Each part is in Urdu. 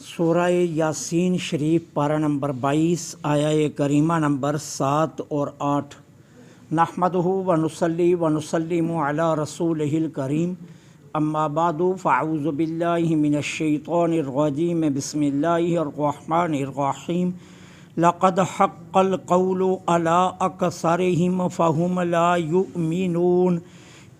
سورہ یاسین شریف پارہ نمبر 22 آیہ کریمہ نمبر 7 اور 8۔ نحمدہ ونصلی ونسلم علی رسولہ الکریم، اما بعد فاعوذ باللہ من الشیطان الرجیم، بسم اللہ الرحمن الرحیم۔ لقد حق القول علی اکثرہم فہم لا یؤمنون،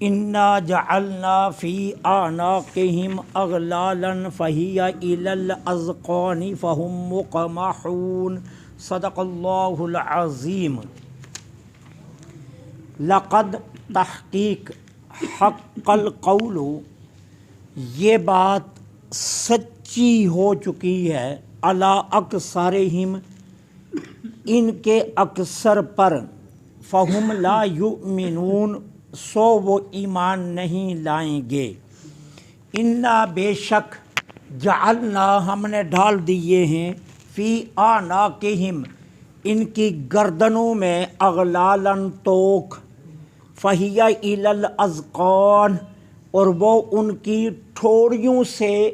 انا جعلنا فی اعناقہم اغلالا فہی الی الاذقان فہم مقمحون۔ صدق اللہ العظیم۔ لقد تحقیق، حق القول یہ بات سچی ہو چکی ہے، علی اکثرہم ان کے اکثر پر، فہم لا یؤمنون سو وہ ایمان نہیں لائیں گے۔ انا بے شک، جعلنا ہم نے ڈال دیے ہیں، فی اعناقہم ان کی گردنوں میں، اغلالن توق، فہی الی الاذقان اور وہ ان کی ٹھوڑیوں سے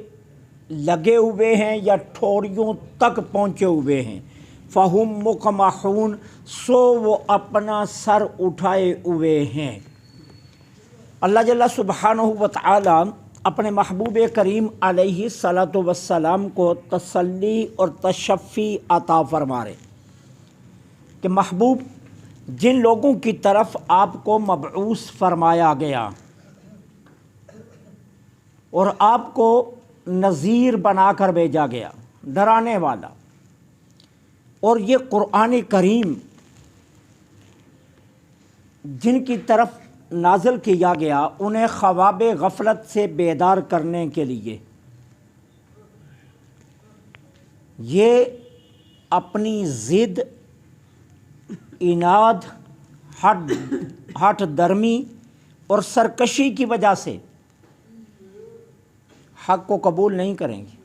لگے ہوئے ہیں یا ٹھوڑیوں تک پہنچے ہوئے ہیں، فہم مقمحون سو وہ اپنا سر اٹھائے ہوئے ہیں۔ اللہ جل سبحانہ و تعالی اپنے محبوب کریم علیہ الصلاۃ والسلام کو تسلی اور تشفی عطا فرما رہے کہ محبوب، جن لوگوں کی طرف آپ کو مبعوث فرمایا گیا اور آپ کو نذیر بنا کر بھیجا گیا، ڈرانے والا، اور یہ قرآن کریم جن کی طرف نازل کیا گیا، انہیں خواب غفلت سے بیدار کرنے کے لیے، یہ اپنی ضد، عناد، ہٹ درمی اور سرکشی کی وجہ سے حق کو قبول نہیں کریں گے۔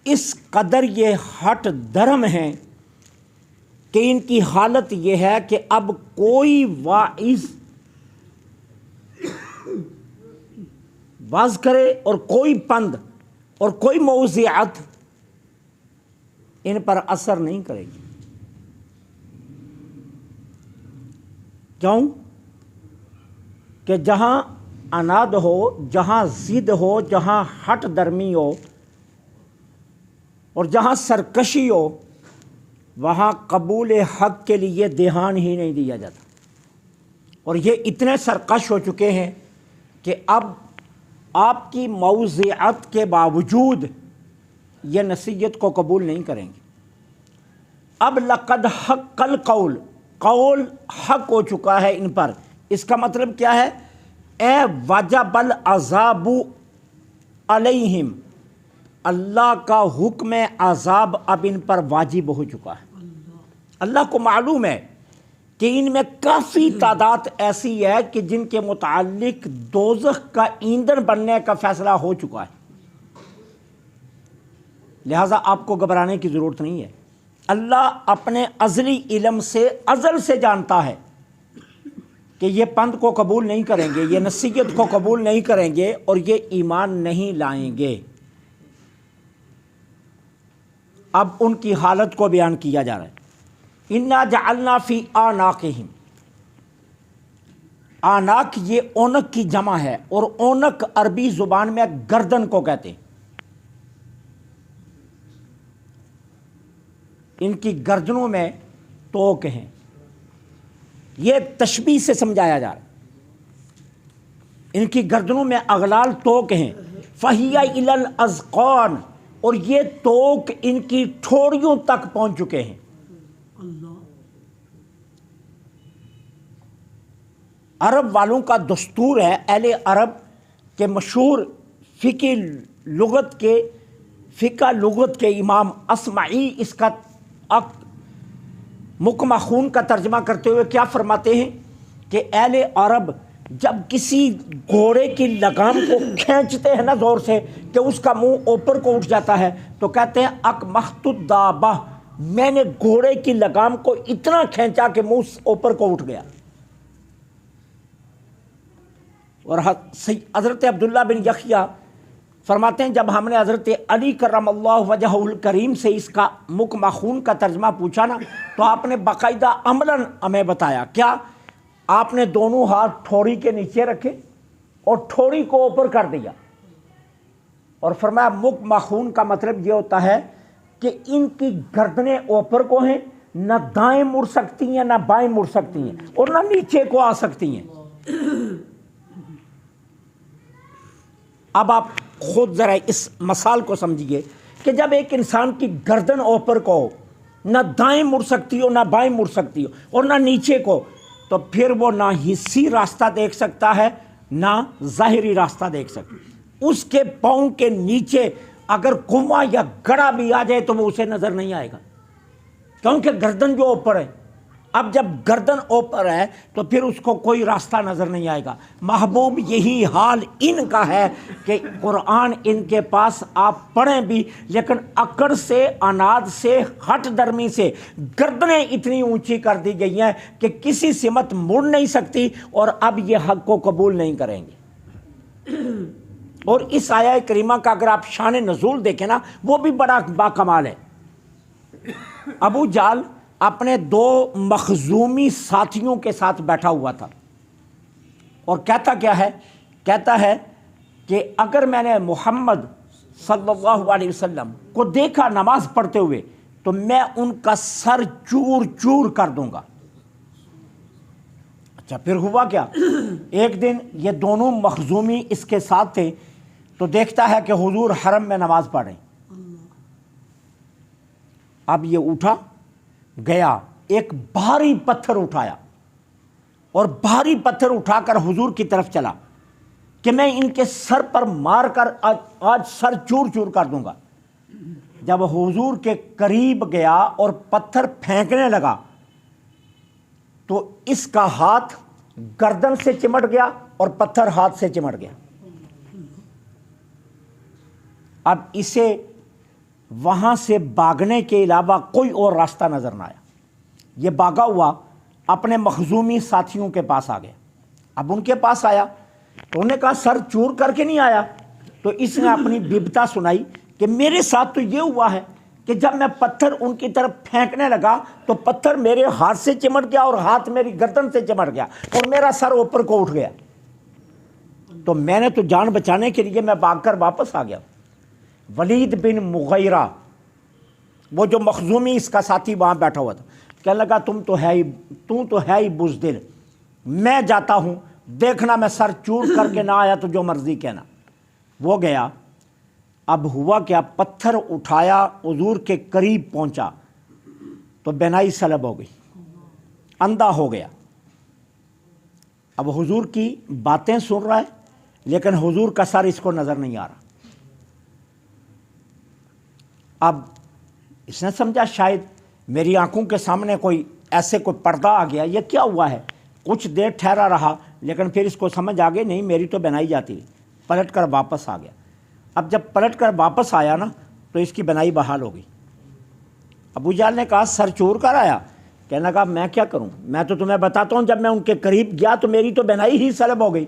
اس قدر یہ ہٹ درم ہیں کہ ان کی حالت یہ ہے کہ اب کوئی واعظ واز کرے اور کوئی پند اور کوئی موعظت ان پر اثر نہیں کرے گی۔ کیوں؟ کہ جہاں عناد ہو، جہاں ضد ہو، جہاں ہٹ درمی ہو اور جہاں سرکشی ہو، وہاں قبول حق کے لیے دھیان ہی نہیں دیا جاتا۔ اور یہ اتنے سرکش ہو چکے ہیں کہ اب آپ کی موعظت کے باوجود یہ نصیحت کو قبول نہیں کریں گے۔ اب لقد حق القول، قول حق ہو چکا ہے ان پر۔ اس کا مطلب کیا ہے؟ اے وجب العذاب علیہم، اللہ کا حکم عذاب اب ان پر واجب ہو چکا ہے۔ اللہ کو معلوم ہے کہ ان میں کافی تعداد ایسی ہے کہ جن کے متعلق دوزخ کا ایندھن بننے کا فیصلہ ہو چکا ہے، لہٰذا آپ کو گھبرانے کی ضرورت نہیں ہے۔ اللہ اپنے ازلی علم سے، ازل سے جانتا ہے کہ یہ پند کو قبول نہیں کریں گے، یہ نصیحت کو قبول نہیں کریں گے اور یہ ایمان نہیں لائیں گے۔ اب ان کی حالت کو بیان کیا جا رہا ہے۔ انا جعلنا فی اعناقہم، اعناق یہ اونق کی جمع ہے، اور اونق عربی زبان میں گردن کو کہتے ہیں۔ ان کی گردنوں میں توق ہیں، یہ تشبیہ سے سمجھایا جا رہا ہے۔ ان کی گردنوں میں اغلال توق ہیں، فہی الی الاذقان اور یہ توق ان کی ٹھوڑیوں تک پہنچ چکے ہیں۔ عرب والوں کا دستور ہے، اہل عرب کے مشہور فقہ لغت کے امام اصمعی اس کا مقمحون کا ترجمہ کرتے ہوئے کیا فرماتے ہیں کہ اہل عرب جب کسی گھوڑے کی لگام کو کھینچتے ہیں نا زور سے کہ اس کا منہ اوپر کو اٹھ جاتا ہے، تو کہتے ہیں اکمحت الدابہ، میں نے گھوڑے کی لگام کو اتنا کھینچا کہ منہ اوپر کو اٹھ گیا۔ اور حضرت عبداللہ بن یحییٰ فرماتے ہیں جب ہم نے حضرت علی کرم اللہ وجہ الکریم سے اس کا مک مخون کا ترجمہ پوچھا نا، تو آپ نے باقاعدہ عملاً ہمیں بتایا کیا، آپ نے دونوں ہاتھ ٹھوڑی کے نیچے رکھے اور ٹھوڑی کو اوپر کر دیا، اور فرمایا مک مخون کا مطلب یہ ہوتا ہے کہ ان کی گردنیں اوپر کو ہیں، نہ دائیں مڑ سکتی ہیں نہ بائیں مڑ سکتی ہیں اور نہ نیچے کو آ سکتی ہیں۔ اب آپ خود ذرا اس مثال کو سمجھیے کہ جب ایک انسان کی گردن اوپر کو ہو، نہ دائیں مڑ سکتی ہو نہ بائیں مڑ سکتی ہو اور نہ نیچے کو، تو پھر وہ نہ حصی راستہ دیکھ سکتا ہے نہ ظاہری راستہ دیکھ سکتا ہے۔ اس کے پاؤں کے نیچے اگر کنواں یا گڑھا بھی آ جائے تو وہ اسے نظر نہیں آئے گا، کیونکہ گردن جو اوپر ہے۔ اب جب گردن اوپر ہے تو پھر اس کو کوئی راستہ نظر نہیں آئے گا۔ محبوب یہی حال ان کا ہے کہ قرآن ان کے پاس آپ پڑھیں بھی، لیکن اکڑ سے، اناد سے، ہٹ درمی سے گردنیں اتنی اونچی کر دی گئی ہیں کہ کسی سمت مڑ نہیں سکتی، اور اب یہ حق کو قبول نہیں کریں گے۔ اور اس آیہ کریمہ کا اگر آپ شان نزول دیکھیں نا، وہ بھی بڑا باکمال ہے۔ ابو جہل اپنے دو مخزومی ساتھیوں کے ساتھ بیٹھا ہوا تھا، اور کہتا کیا ہے؟ کہتا ہے کہ اگر میں نے محمد صلی اللہ علیہ وسلم کو دیکھا نماز پڑھتے ہوئے تو میں ان کا سر چور چور کر دوں گا۔ اچھا پھر ہوا کیا؟ ایک دن یہ دونوں مخزومی اس کے ساتھ تھے تو دیکھتا ہے کہ حضور حرم میں نماز پڑھ رہے ہیں۔ اب یہ اٹھا گیا، ایک بھاری پتھر اٹھایا اور بھاری پتھر اٹھا کر حضور کی طرف چلا کہ میں ان کے سر پر مار کر آج سر چور چور کر دوں گا۔ جب حضور کے قریب گیا اور پتھر پھینکنے لگا تو اس کا ہاتھ گردن سے چمٹ گیا اور پتھر ہاتھ سے چمٹ گیا۔ اب اسے وہاں سے بھاگنے کے علاوہ کوئی اور راستہ نظر نہ آیا۔ یہ بھاگا ہوا اپنے مخزومی ساتھیوں کے پاس آ گیا۔ اب ان کے پاس آیا تو انہوں نے کہا سر چور کر کے نہیں آیا؟ تو اس نے اپنی ببتا سنائی کہ میرے ساتھ تو یہ ہوا ہے کہ جب میں پتھر ان کی طرف پھینکنے لگا تو پتھر میرے ہاتھ سے چمٹ گیا اور ہاتھ میری گردن سے چمٹ گیا اور میرا سر اوپر کو اٹھ گیا، تو میں نے تو جان بچانے کے لیے میں بھاگ کر واپس آ گیا۔ ولید بن مغیرہ، وہ جو مخزومی اس کا ساتھی وہاں بیٹھا ہوا تھا، کہنے لگا تو تو ہے ہی بزدل، میں جاتا ہوں، دیکھنا میں سر چور کر کے نہ آیا تو جو مرضی کہنا۔ وہ گیا۔ اب ہوا کیا؟ پتھر اٹھایا، حضور کے قریب پہنچا تو بینائی سلب ہو گئی، اندھا ہو گیا۔ اب حضور کی باتیں سن رہا ہے لیکن حضور کا سر اس کو نظر نہیں آ رہا۔ اب اس نے سمجھا شاید میری آنکھوں کے سامنے کوئی ایسے کوئی پردہ آ گیا، یہ کیا ہوا ہے؟ کچھ دیر ٹھہرا رہا لیکن پھر اس کو سمجھ آ گئی نہیں میری تو بنائی جاتی ہے، پلٹ کر واپس آ گیا۔ اب جب پلٹ کر واپس آیا نا تو اس کی بنائی بحال ہو گئی۔ ابو جہل نے کہا سر چور کر آیا؟ کہنے لگا میں کیا کروں، میں تو تمہیں بتاتا ہوں جب میں ان کے قریب گیا تو میری تو بنائی ہی سلب ہو گئی۔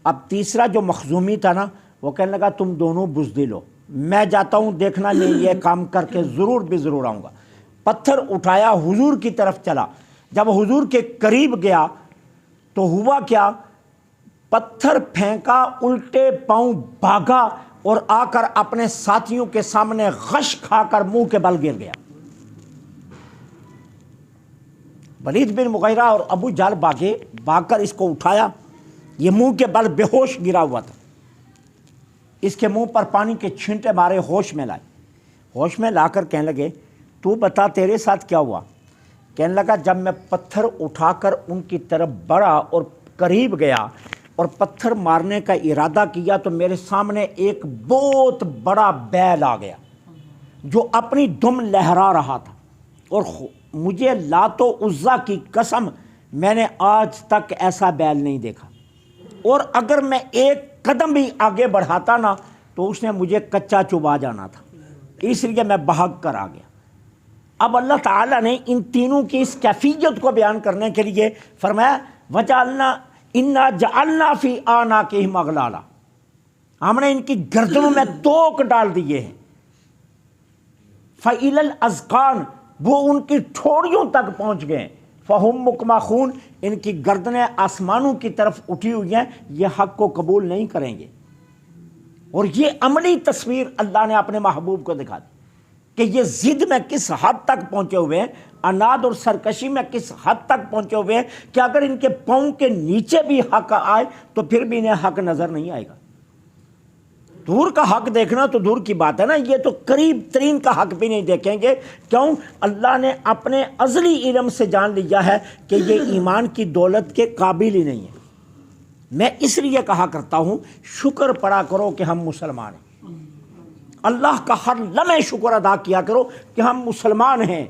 اب تیسرا جو مخزومی تھا نا وہ کہنے لگا تم دونوں بزدل ہو، میں جاتا ہوں، دیکھنا نہیں یہ کام کر کے ضرور بھی ضرور آؤں گا۔ پتھر اٹھایا، حضور کی طرف چلا۔ جب حضور کے قریب گیا تو ہوا کیا؟ پتھر پھینکا، الٹے پاؤں بھاگا اور آ کر اپنے ساتھیوں کے سامنے غش کھا کر منہ کے بل گر گیا۔ ولید بن مغیرہ اور ابو جہل بھاگے، بھاگ کر اس کو اٹھایا، یہ منہ کے بل بے ہوش گرا ہوا تھا۔ اس کے منہ پر پانی کے چھینٹے مارے، ہوش میں لائے۔ ہوش میں لا کر کہنے لگے تو بتا تیرے ساتھ کیا ہوا؟ کہنے لگا جب میں پتھر اٹھا کر ان کی طرف بڑھا اور قریب گیا اور پتھر مارنے کا ارادہ کیا تو میرے سامنے ایک بہت بڑا بیل آ گیا جو اپنی دم لہرا رہا تھا، اور مجھے لات و عزا کی قسم میں نے آج تک ایسا بیل نہیں دیکھا، اور اگر میں ایک قدم بھی آگے بڑھاتا نا تو اس نے مجھے کچا چبا جانا تھا، اس لیے میں بھاگ کر آ گیا۔ اب اللہ تعالیٰ نے ان تینوں کی اس کیفیت کو بیان کرنے کے لیے فرمایا وَجَعَلْنَا إِنَّا جَعَلْنَا فِي أَعْنَاقِهِمْ أَغْلَالًا، ہم نے ان کی گردنوں میں توق ڈال دیے ہیں، فَإِلَى الْأَذْقَانِ، وہ ان کی ٹھوڑیوں تک پہنچ گئے، فَهُمْ مُقْمَحُونَ، ان کی گردنیں آسمانوں کی طرف اٹھی ہوئی ہیں، یہ حق کو قبول نہیں کریں گے۔ اور یہ عملی تصویر اللہ نے اپنے محبوب کو دکھا دی کہ یہ ضد میں کس حد تک پہنچے ہوئے ہیں، عناد اور سرکشی میں کس حد تک پہنچے ہوئے ہیں کہ اگر ان کے پاؤں کے نیچے بھی حق آئے تو پھر بھی انہیں حق نظر نہیں آئے گا۔ دور کا حق دیکھنا تو دور کی بات ہے نا، یہ تو قریب ترین کا حق بھی نہیں دیکھیں گے۔ کیوں؟ اللہ نے اپنے ازلی علم سے جان لیا ہے کہ یہ ایمان کی دولت کے قابل ہی نہیں ہے۔ میں اس لیے کہا کرتا ہوں شکر پڑا کرو کہ ہم مسلمان ہیں، اللہ کا ہر لمحے شکر ادا کیا کرو کہ ہم مسلمان ہیں،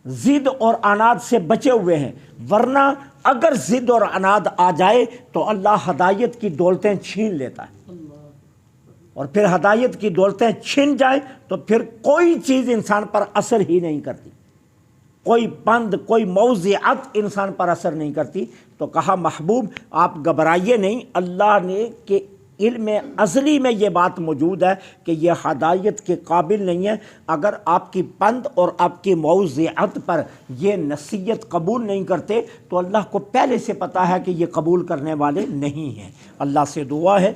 ضد اور عناد سے بچے ہوئے ہیں، ورنہ اگر ضد اور عناد آ جائے تو اللہ ہدایت کی دولتیں چھین لیتا ہے، اور پھر ہدایت کی دولتیں چھن جائیں تو پھر کوئی چیز انسان پر اثر ہی نہیں کرتی، کوئی پند کوئی موضعت انسان پر اثر نہیں کرتی۔ تو کہا محبوب آپ گھبرائیے نہیں، اللہ نے کہ علم ازلی میں یہ بات موجود ہے کہ یہ ہدایت کے قابل نہیں ہے۔ اگر آپ کی پند اور آپ کی موضعت پر یہ نصیحت قبول نہیں کرتے تو اللہ کو پہلے سے پتہ ہے کہ یہ قبول کرنے والے نہیں ہیں۔ اللہ سے دعا ہے